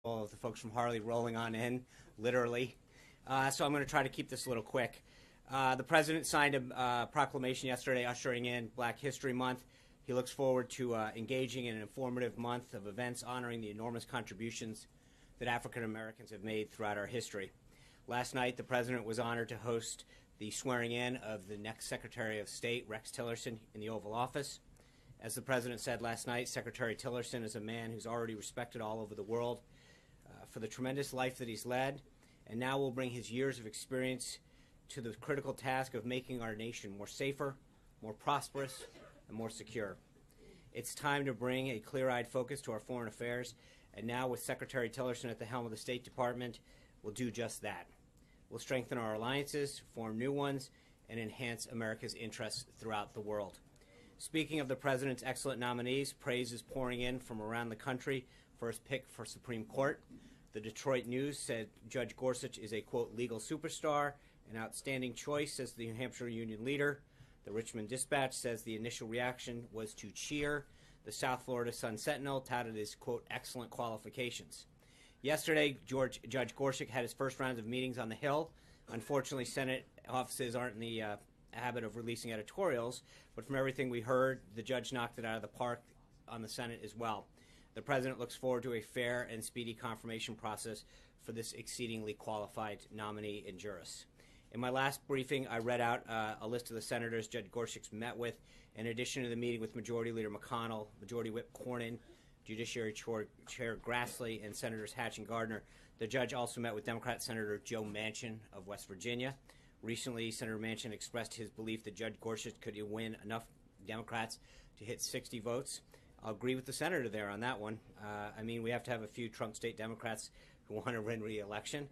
All of the folks from Harley rolling on in, literally. So I'm going to try to keep this a little quick. The president signed a proclamation yesterday ushering in Black History Month. He looks forward to engaging in an informative month of events honoring the enormous contributions that African Americans have made throughout our history. Last night, the president was honored to host the swearing in of the next Secretary of State, Rex Tillerson, in the Oval Office. As the president said last night, Secretary Tillerson is a man who's already respected all over the world for the tremendous life that he's led, and now will bring his years of experience to the critical task of making our nation more safer, more prosperous, and more secure. It's time to bring a clear-eyed focus to our foreign affairs, and now with Secretary Tillerson at the helm of the State Department, we'll do just that. We'll strengthen our alliances, form new ones, and enhance America's interests throughout the world. Speaking of the president's excellent nominees, praise is pouring in from around the country for his pick for Supreme Court. The Detroit News said Judge Gorsuch is a, quote, legal superstar, an outstanding choice, says the New Hampshire Union leader. The Richmond Dispatch says the initial reaction was to cheer. The South Florida Sun-Sentinel touted his, quote, excellent qualifications. Yesterday, Judge Gorsuch had his first round of meetings on the Hill. Unfortunately, Senate offices aren't in the habit of releasing editorials, but from everything we heard, the judge knocked it out of the park on the Senate as well. The president looks forward to a fair and speedy confirmation process for this exceedingly qualified nominee and jurist. In my last briefing, I read out a list of the senators Judge Gorsuch met with. In addition to the meeting with Majority Leader McConnell, Majority Whip Cornyn, Judiciary Chair Grassley, and Senators Hatch and Gardner, the judge also met with Democrat Senator Joe Manchin of West Virginia. Recently, Senator Manchin expressed his belief that Judge Gorsuch could win enough Democrats to hit 60 votes. I'll agree with the senator there on that one. We have to have a few Trump state Democrats who want to win re-election.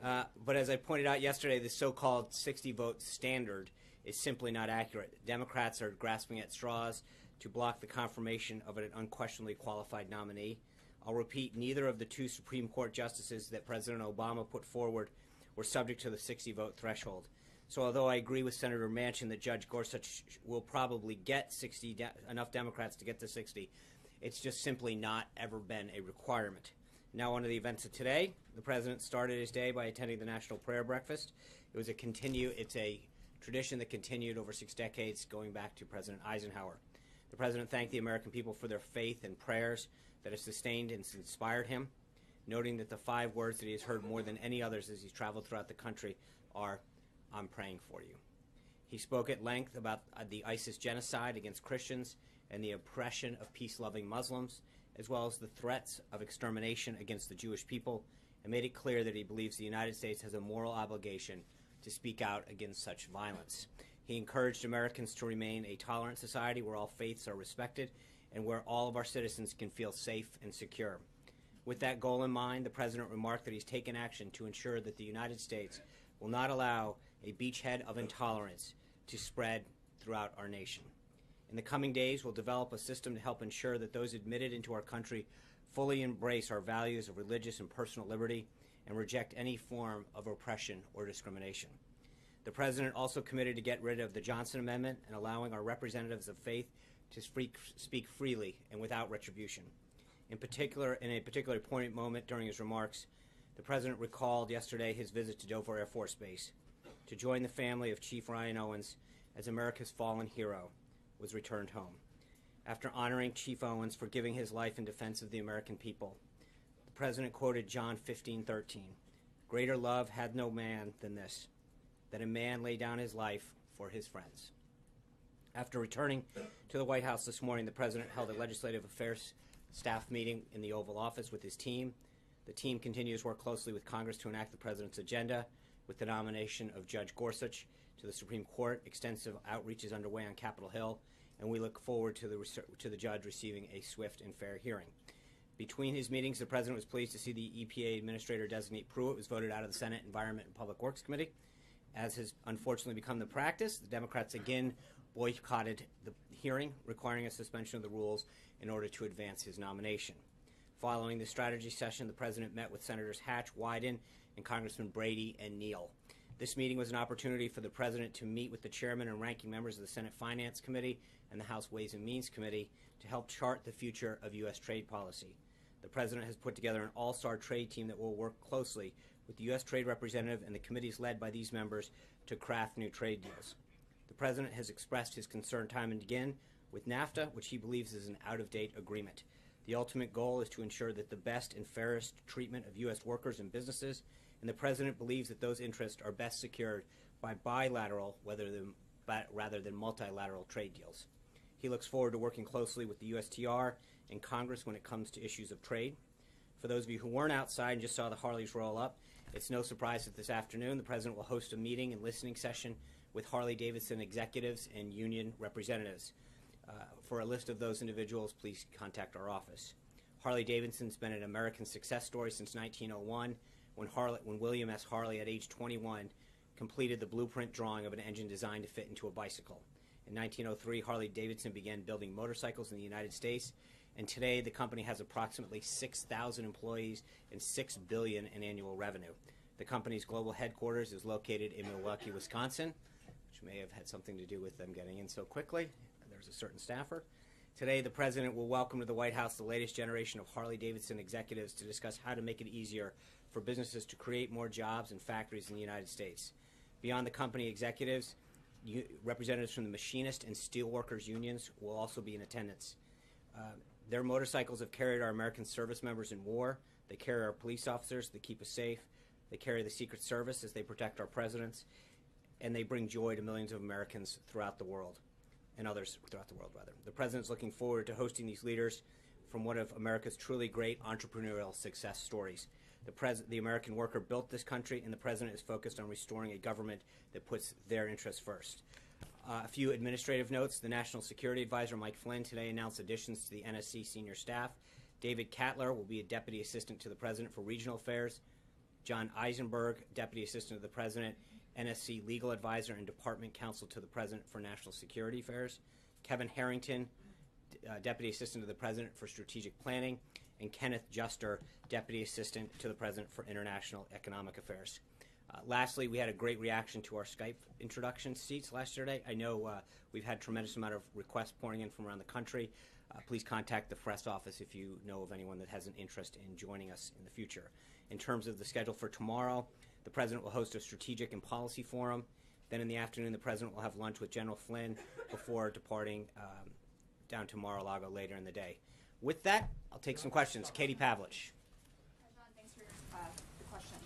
But as I pointed out yesterday, the so-called 60-vote standard is simply not accurate. Democrats are grasping at straws to block the confirmation of an unquestionably qualified nominee. I'll repeat, neither of the two Supreme Court justices that President Obama put forward were subject to the 60-vote threshold. So although I agree with Senator Manchin that Judge Gorsuch will probably get enough Democrats to get to 60, it's just simply not ever been a requirement. Now on to the events of today. The president started his day by attending the National Prayer Breakfast. It's a tradition that continued over 6 decades, going back to President Eisenhower. The president thanked the American people for their faith and prayers that have sustained and inspired him, noting that the 5 words that he has heard more than any others as he's traveled throughout the country are, I'm praying for you. He spoke at length about the ISIS genocide against Christians and the oppression of peace-loving Muslims, as well as the threats of extermination against the Jewish people, and made it clear that he believes the United States has a moral obligation to speak out against such violence. He encouraged Americans to remain a tolerant society where all faiths are respected and where all of our citizens can feel safe and secure. With that goal in mind, the president remarked that he's taken action to ensure that the United States will not allow a beachhead of intolerance to spread throughout our nation. In the coming days, we'll develop a system to help ensure that those admitted into our country fully embrace our values of religious and personal liberty and reject any form of oppression or discrimination. The president also committed to get rid of the Johnson Amendment and allowing our representatives of faith to speak freely and without retribution. In a particularly poignant moment during his remarks, the president recalled yesterday his visit to Dover Air Force Base to join the family of Chief Ryan Owens as America's fallen hero was returned home. After honoring Chief Owens for giving his life in defense of the American people, the president quoted John 15:13, "Greater love had no man than this, that a man lay down his life for his friends." After returning to the White House this morning, the president held a legislative affairs staff meeting in the Oval Office with his team. The team continues to work closely with Congress to enact the president's agenda. With the nomination of Judge Gorsuch to the Supreme Court, extensive outreach is underway on Capitol Hill, and we look forward to the judge receiving a swift and fair hearing. Between his meetings, the president was pleased to see the EPA Administrator-designate Pruitt was voted out of the Senate Environment and Public Works Committee. As has unfortunately become the practice, the Democrats again boycotted the hearing, requiring a suspension of the rules in order to advance his nomination. Following the strategy session, the president met with Senators Hatch, Wyden, and Congressman Brady and Neal. This meeting was an opportunity for the president to meet with the chairman and ranking members of the Senate Finance Committee and the House Ways and Means Committee to help chart the future of U.S. trade policy. The President has put together an all-star trade team that will work closely with the U.S. Trade Representative and the committees led by these members to craft new trade deals. The President has expressed his concern time and again with NAFTA, which he believes is an out-of-date agreement. The ultimate goal is to ensure that the best and fairest treatment of U.S. workers and businesses, and the President believes that those interests are best secured by bilateral rather than multilateral trade deals. He looks forward to working closely with the USTR and Congress when it comes to issues of trade. For those of you who weren't outside and just saw the Harleys roll up, it's no surprise that this afternoon the President will host a meeting and listening session with Harley-Davidson executives and union representatives. For a list of those individuals, please contact our office. Harley-Davidson's been an American success story since 1901, when William S. Harley, at age 21, completed the blueprint drawing of an engine designed to fit into a bicycle. In 1903, Harley-Davidson began building motorcycles in the United States, and today the company has approximately 6,000 employees and $6 billion in annual revenue. The company's global headquarters is located in Milwaukee, Wisconsin, which may have had something to do with them getting in so quickly. There's a certain staffer. Today, the President will welcome to the White House the latest generation of Harley-Davidson executives to discuss how to make it easier for businesses to create more jobs and factories in the United States. Beyond the company executives, representatives from the machinist and steelworkers unions will also be in attendance. Their motorcycles have carried our American service members in war. They carry our police officers to keep us safe. They carry the Secret Service as they protect our presidents. And they bring joy to millions of Americans throughout the world, and others throughout the world, rather. The President's looking forward to hosting these leaders from one of America's truly great entrepreneurial success stories. The American worker built this country, and the President is focused on restoring a government that puts their interests first. A few administrative notes. The National Security Advisor, Mike Flynn, today announced additions to the NSC senior staff. David Cattler will be a Deputy Assistant to the President for Regional Affairs. John Eisenberg, Deputy Assistant to the President, NSC Legal Advisor and Department Counsel to the President for National Security Affairs. Kevin Harrington, Deputy Assistant to the President for Strategic Planning, and Kenneth Juster, Deputy Assistant to the President for International Economic Affairs. Lastly, we had a great reaction to our Skype introduction seats yesterday. I know we've had a tremendous amount of requests pouring in from around the country. Please contact the press office if you know of anyone that has an interest in joining us in the future. In terms of the schedule for tomorrow, the President will host a strategic and policy forum. Then in the afternoon, the President will have lunch with General Flynn before departing down to Mar-a-Lago later in the day. With that, I'll take some questions. Katie Pavlich. John, thanks for the question.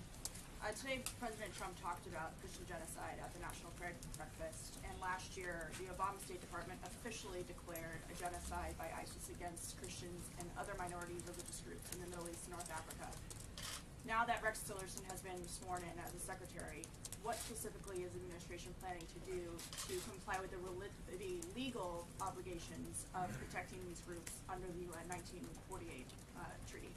Today, President Trump talked about Christian genocide at the National Prayer Breakfast, and last year, the Obama State Department officially declared a genocide by ISIS against Christians and other minority religious groups in the Middle East and North Africa. Now that Rex Tillerson has been sworn in as a secretary, what specifically is the administration planning to do to comply with the legal obligations of protecting these groups under the UN 1948 treaty?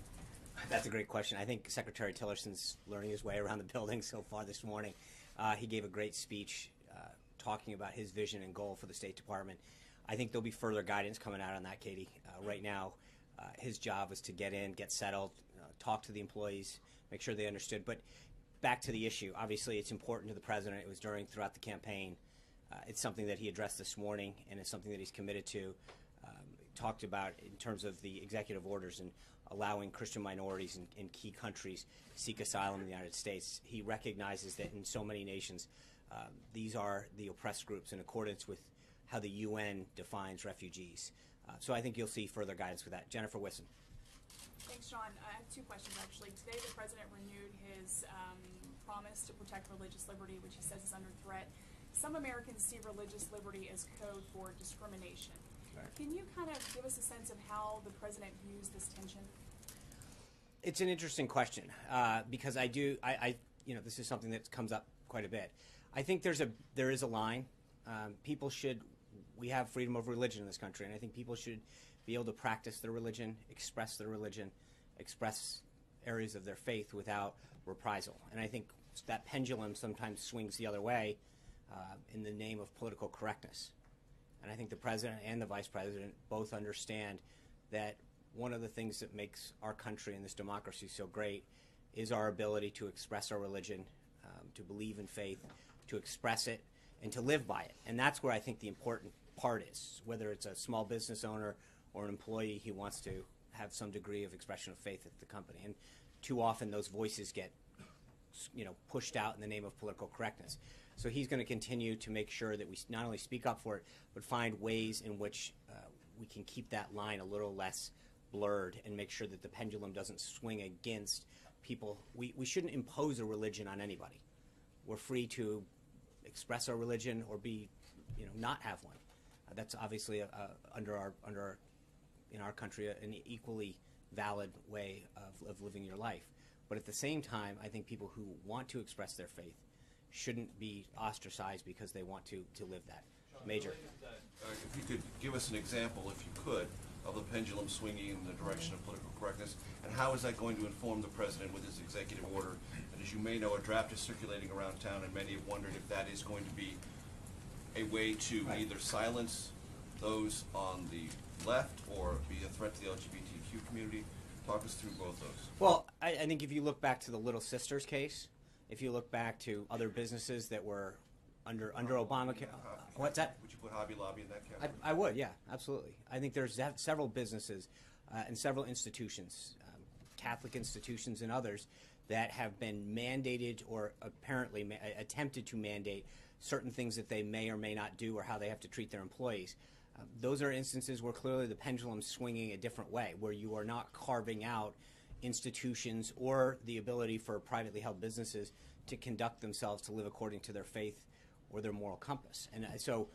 That's a great question. I think Secretary Tillerson's learning his way around the building so far this morning. He gave a great speech talking about his vision and goal for the State Department. I think there'll be further guidance coming out on that, Katie. Right now, his job is to get in, get settled, talk to the employees, make sure they understood. But back to the issue, obviously it's important to the President. It was throughout the campaign. It's something that he addressed this morning, and it's something that he's committed to. Talked about in terms of the executive orders and allowing Christian minorities in key countries seek asylum in the United States. He recognizes that in so many nations, these are the oppressed groups in accordance with how the UN defines refugees. So I think you'll see further guidance with that. Jennifer Wisson. Thanks, John. I have two questions, actually. Today, the President renewed his promise to protect religious liberty, which he says is under threat. Some Americans see religious liberty as code for discrimination. Can you kind of give us a sense of how the President views this tension? It's an interesting question because this is something that comes up quite a bit. I think there is a line. We have freedom of religion in this country, and I think people should be able to practice their religion, express areas of their faith without reprisal. And I think that pendulum sometimes swings the other way in the name of political correctness. And I think the President and the Vice President both understand that one of the things that makes our country and this democracy so great is our ability to express our religion, to believe in faith, to express it, and to live by it. And that's where I think the important part is, whether it's a small business owner or an employee who wants to have some degree of expression of faith at the company. And too often those voices get, pushed out in the name of political correctness. So he's going to continue to make sure that we not only speak up for it, but find ways in which we can keep that line a little less blurred and make sure that the pendulum doesn't swing against people. We shouldn't impose a religion on anybody. We're free to express our religion or be, not have one. That's obviously in our country an equally valid way of living your life. But at the same time, I think people who want to express their faith shouldn't be ostracized because they want to live that. Major. If you could give us an example, if you could, of the pendulum swinging in the direction of political correctness, and how is that going to inform the president with his executive order? And as you may know, a draft is circulating around town, and many have wondered if that is going to be a way to either silence those on the left or be a threat to the LGBTQ community. Talk us through both those. Well, I think if you look back to the Little Sisters case, if you look back to other businesses that were under Obamacare, what's that? Would you put Hobby Lobby in that category? I would, yeah, absolutely. I think there's several businesses and several institutions, Catholic institutions and others, that have been mandated or apparently attempted to mandate certain things that they may or may not do or how they have to treat their employees. Those are instances where clearly the pendulum's swinging a different way, where you are not carving out institutions or the ability for privately held businesses to conduct themselves to live according to their faith or their moral compass. And so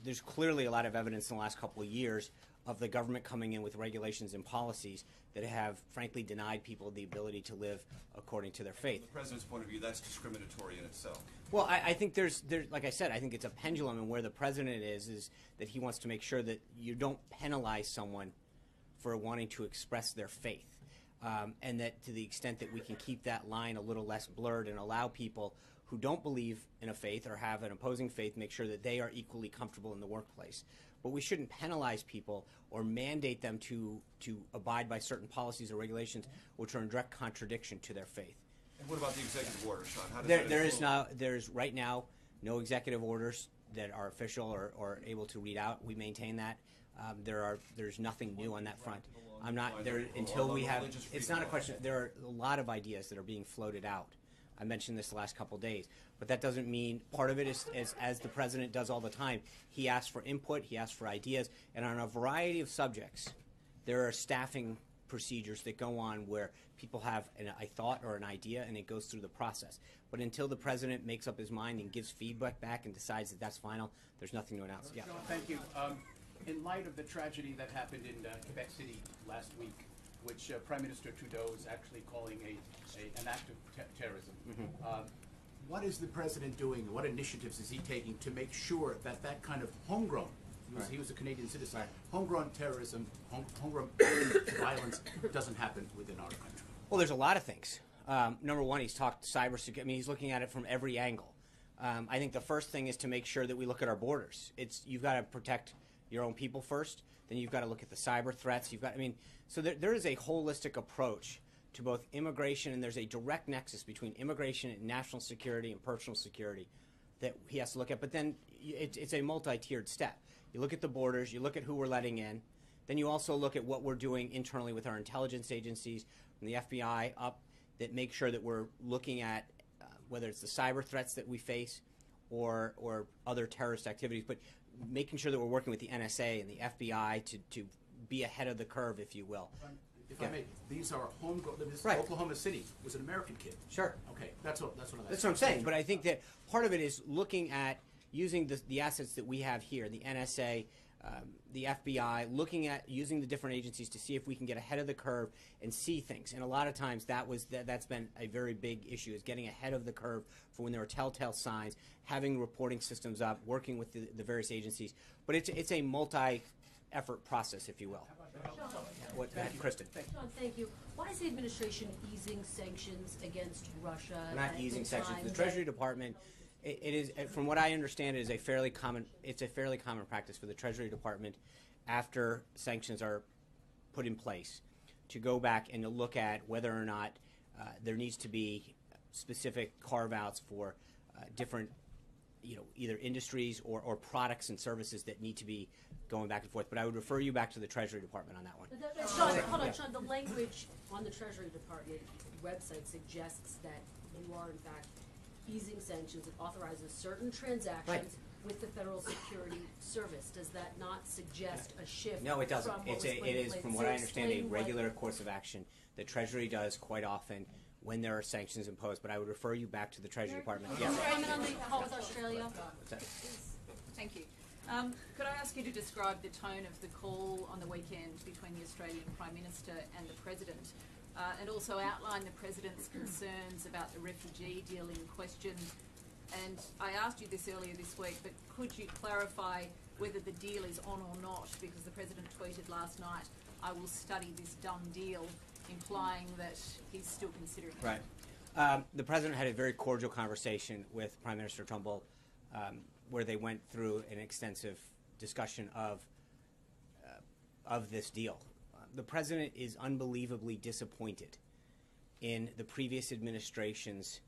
there's clearly a lot of evidence in the last couple of years of the government coming in with regulations and policies that have frankly denied people the ability to live according to their faith. From the president's point of view, that's discriminatory in itself. Well, I think there's, like I said, I think it's a pendulum, and where the president is that he wants to make sure that you don't penalize someone for wanting to express their faith. And that to the extent that we can keep that line a little less blurred and allow people who don't believe in a faith or have an opposing faith, make sure that they are equally comfortable in the workplace. But we shouldn't penalize people or mandate them to abide by certain policies or regulations which are in direct contradiction to their faith. And what about the executive order, Sean? How does that There's right now no executive orders that are official or able to read out. We maintain that. There's nothing new on that front. I'm not there until we have. It's not a question. There are a lot of ideas that are being floated out. I mentioned this the last couple of days, but that doesn't mean part of it is as the president does all the time. He asks for input, he asks for ideas, and on a variety of subjects, there are staffing procedures that go on where people have a thought or an idea, and it goes through the process. But until the president makes up his mind and gives feedback back and decides that that's final, there's nothing to announce. Yeah. Sean, thank you. In light of the tragedy that happened in Quebec City last week, which Prime Minister Trudeau is actually calling an act of terrorism, what is the president doing? What initiatives is he taking to make sure that that kind of homegrown, he was a Canadian citizen, homegrown terrorism, homegrown violence doesn't happen within our country? Well, there's a lot of things. Number one, he's talked cybersecurity. I mean, he's looking at it from every angle. I think the first thing is to make sure that we look at our borders. You've got to protect your own people first. Then you've got to look at the cyber threats. So there is a holistic approach to both immigration, and there's a direct nexus between immigration and national security and personal security that he has to look at. But then it's a multi-tiered step. You look at the borders, you look at who we're letting in, then you also look at what we're doing internally with our intelligence agencies, from the FBI up, that make sure that we're looking at whether it's the cyber threats that we face or other terrorist activities, but making sure that we're working with the NSA and the FBI to be ahead of the curve, if you will. If I may, these are homegrown. Right. Oklahoma City was an American kid. Sure. Okay, that's what I'm saying. But I think that part of it is looking at using the assets that we have here, the NSA, the FBI, looking at using the different agencies to see if we can get ahead of the curve and see things. And a lot of times that's been a very big issue, is getting ahead of the curve for when there are telltale signs, having reporting systems up, working with the various agencies. But it's a multi-effort process, if you will. Kristen. Sean, thank you. Why is the administration easing sanctions against Russia? We're not easing sanctions. The Treasury Department, it is, from what I understand, it's a fairly common practice for the Treasury Department, after sanctions are put in place, to go back and to look at whether or not there needs to be specific carve-outs for different either industries or products and services that need to be going back and forth. But I would refer you back to the Treasury Department on that one. Sean, hold on, Sean, the language on the Treasury Department website suggests that you are in fact easing sanctions. It authorizes certain transactions Right. with the Federal Security Service. Does that not suggest a shift? No, it doesn't. from what was It put in is, place? from So what I understand, a explain what- regular course of action that Treasury does quite often when there are sanctions imposed. But I would refer you back to the Treasury Department. Yes. Comment on the call with Australia? What's that? Thank you. Could I ask you to describe the tone of the call on the weekend between the Australian Prime Minister and the President, and also outline the President's concerns about the refugee deal in question? And I asked you this earlier this week, but could you clarify whether the deal is on or not? Because the President tweeted last night, "I will study this dumb deal," implying that he's still considering it. Right. The President had a very cordial conversation with Prime Minister Trumbull, where they went through an extensive discussion of this deal. The President is unbelievably disappointed in the previous administration's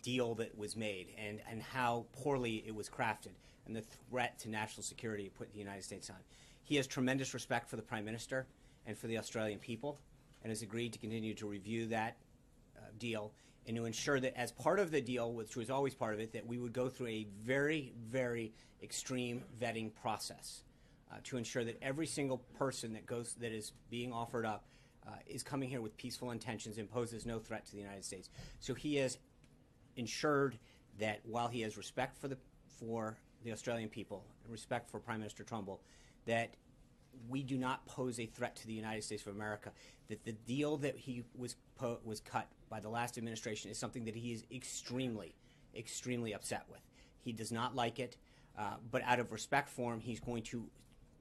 deal that was made and how poorly it was crafted and the threat to national security it put the United States on. He has tremendous respect for the Prime Minister and for the Australian people and has agreed to continue to review that deal and to ensure that as part of the deal, which was always part of it, that we would go through a very, very extreme vetting process to ensure that every single person that is being offered up is coming here with peaceful intentions and poses no threat to the United States. So he has ensured that while he has respect for the Australian people, respect for Prime Minister Trumbull, that we do not pose a threat to the United States of America. That the deal that he was cut by the last administration is something that he is extremely, extremely upset with. He does not like it, but out of respect for him, he's going to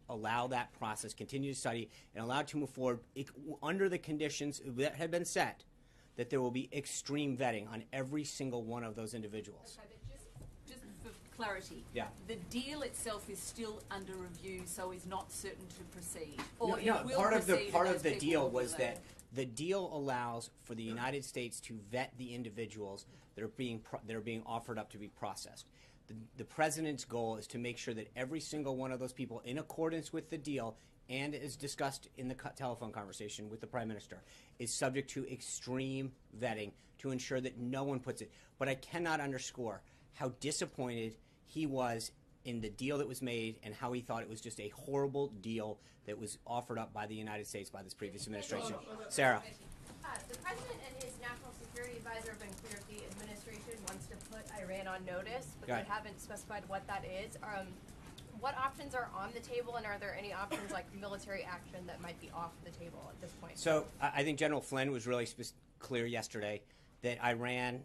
allow that process, continue to study, and allow it to move forward under the conditions that have been set, that there will be extreme vetting on every single one of those individuals. Okay, but just for clarity, Yeah. the deal itself is still under review, so is not certain to proceed. No, Or no, it will part of proceed and those the people deal will be was allowed. that the deal allows for the United States to vet the individuals that are being offered up to be processed. The President's goal is to make sure that every single one of those people, in accordance with the deal, and as discussed in the telephone conversation with the Prime Minister, is subject to extreme vetting to ensure that no one puts it. But I cannot underscore how disappointed he was in the deal that was made and how he thought it was just a horrible deal that was offered up by the United States by this previous administration. Sarah. The President and his National Security Advisor have been clear the administration wants to put Iran on notice, but Got they it. haven't specified what that is. What options are on the table, and are there any options like military action that might be off the table at this point? So I think General Flynn was really clear yesterday that Iran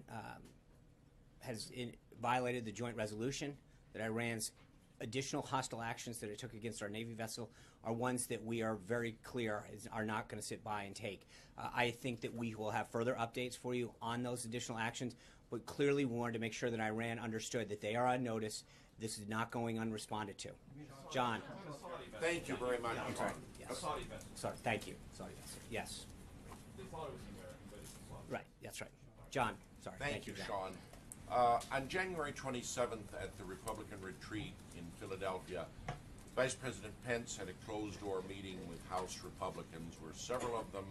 has violated the joint resolution, that Iran's additional hostile actions that it took against our Navy vessel are ones that we are very clear are not going to sit by and take. I think that we will have further updates for you on those additional actions, but clearly we wanted to make sure that Iran understood that they are on notice. This is not going unresponded to. John. Thank you very much. I'm sorry. Yes. Sorry. Thank you. Sorry. Yes. Right. That's right. John. Sorry. Thank you, John. Sean. On January 27th at the Republican retreat in Philadelphia, Vice President Pence had a closed-door meeting with House Republicans where several of them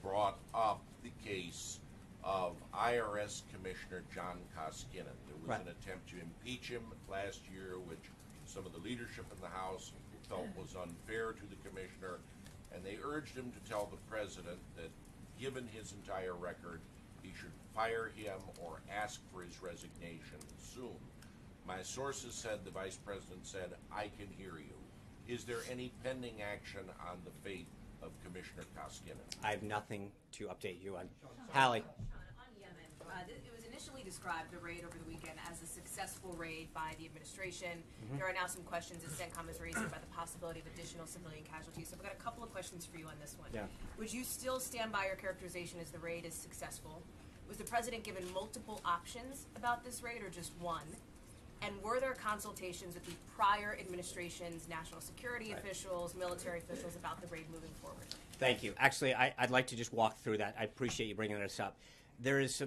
brought up the case of IRS Commissioner John Koskinen. There was Right. an attempt to impeach him last year, which some of the leadership in the House felt was unfair to the commissioner, and they urged him to tell the president that, given his entire record, he should fire him or ask for his resignation soon. My sources said the vice president said, "I can hear you." Is there any pending action on the fate of Commissioner Koskinen? I have nothing to update you on. Hallie. On Yemen, it was initially described, the raid over the weekend, as a successful raid by the administration. There are now some questions that CENTCOM is raising about the possibility of additional civilian casualties. So I've got a couple of questions for you on this one. Yeah. Would you still stand by your characterization as the raid is successful? Was the president given multiple options about this raid or just one? And were there consultations with the prior administration's national security officials, military officials about the raid moving forward? Thank you. Actually, I'd like to just walk through that. I appreciate you bringing this up. there is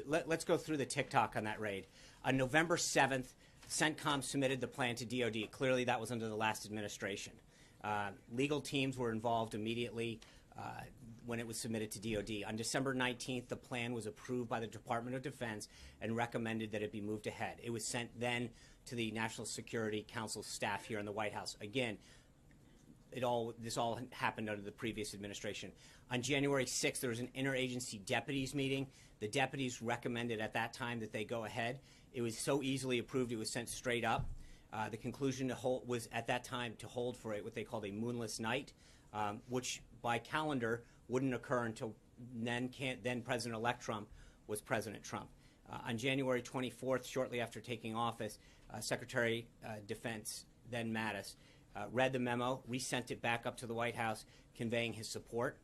let's go through the TikTok on that raid. On November 7th, CENTCOM submitted the plan to DOD. Clearly, that was under the last administration. Legal teams were involved immediately when it was submitted to DOD. On December 19th, the plan was approved by the Department of Defense and recommended that it be moved ahead. It was sent then to the National Security Council staff here in the White House. Again, this all happened under the previous administration. On January 6th, there was an interagency deputies meeting. The deputies recommended at that time that they go ahead. It was so easily approved, it was sent straight up. The conclusion was at that time to hold for what they called a moonless night, which by calendar wouldn't occur until then President-elect Trump was President Trump. On January 24th, shortly after taking office, Secretary Defense, then Mattis, read the memo, resent it back up to the White House, conveying his support.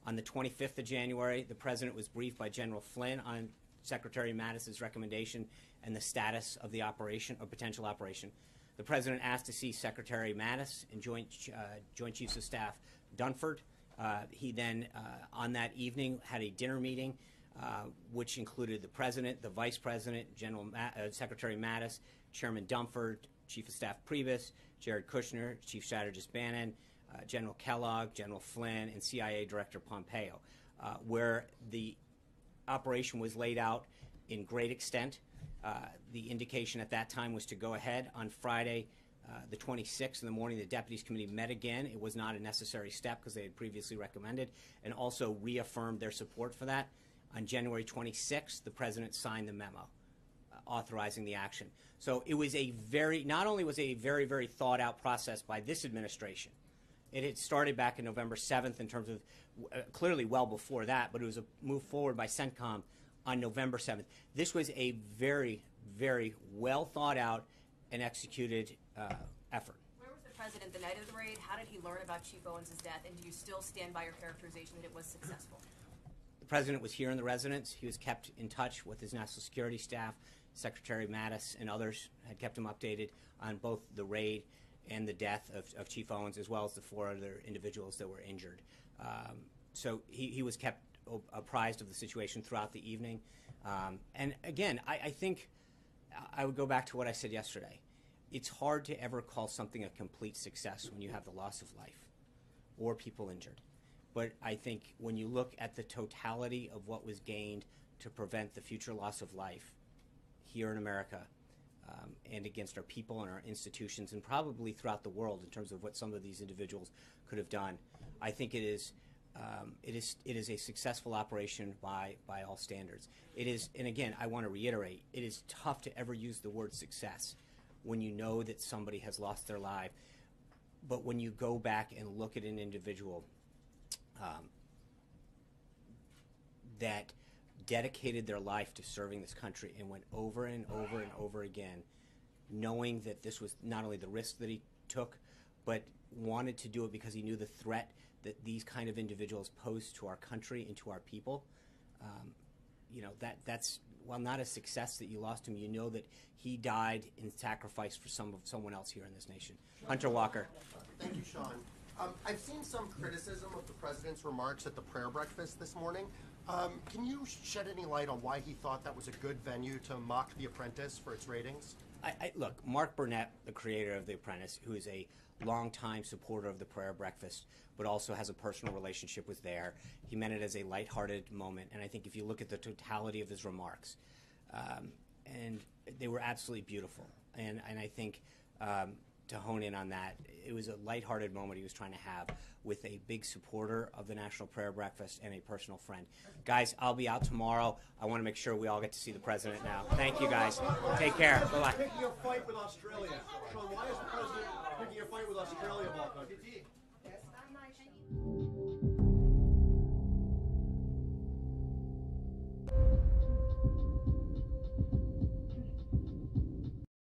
On the 25th of January, the President was briefed by General Flynn on Secretary Mattis's recommendation and the status of the operation, or potential operation. The President asked to see Secretary Mattis and Joint Chiefs of Staff Dunford. He then, on that evening, had a dinner meeting, which included the President, the Vice President, Secretary Mattis, Chairman Dunford, Chief of Staff Priebus, Jared Kushner, Chief Strategist Bannon, General Kellogg, General Flynn, and CIA Director Pompeo, where the operation was laid out in great extent. The indication at that time was to go ahead. On Friday, the 26th in the morning, the Deputies Committee met again. It was not a necessary step because they had previously recommended and also reaffirmed their support for that. On January 26th, the President signed the memo authorizing the action. So it was not only was it a very, very thought out process by this administration, it had started back in November 7th in terms of clearly well before that, but it was a move forward by CENTCOM on November 7th. This was a very, very well thought out and executed effort. Where was the President the night of the raid? How did he learn about Chief Owens' death? And do you still stand by your characterization that it was successful? The President was here in the residence. He was kept in touch with his national security staff. Secretary Mattis and others had kept him updated on both the raid and the death of Chief Owens, as well as the 4 other individuals that were injured. So he was kept apprised of the situation throughout the evening. And again, I think I would go back to what I said yesterday. It's hard to ever call something a complete success when you have the loss of life or people injured. But I think when you look at the totality of what was gained to prevent the future loss of life here in America, and against our people and our institutions, and probably throughout the world in terms of what some of these individuals could have done, I think it is a successful operation by all standards. It is, and again, I want to reiterate, it is tough to ever use the word success when you know that somebody has lost their life. But when you go back and look at an individual that dedicated their life to serving this country and went over and over and over again, knowing that this was not only the risk that he took, but wanted to do it because he knew the threat that these kind of individuals pose to our country and to our people. That's while not a success that you lost him, you know that he died in sacrifice for someone else here in this nation. Hunter Walker. Thank you, Sean. I've seen some criticism of the President's remarks at the prayer breakfast this morning. Can you shed any light on why he thought that was a good venue to mock The Apprentice for its ratings? Look, Mark Burnett, the creator of The Apprentice, who is a longtime supporter of the prayer breakfast, but also has a personal relationship with there. He meant it as a lighthearted moment, and I think if you look at the totality of his remarks, and they were absolutely beautiful. And I think to hone in on that, it was a lighthearted moment he was trying to have with a big supporter of the National Prayer Breakfast and a personal friend. Guys, I'll be out tomorrow. I want to make sure we all get to see the President now. Thank you, guys. Take care. Bye-bye. Picking a fight with Australia. Sean, why is the President picking a fight with Australia of all countries?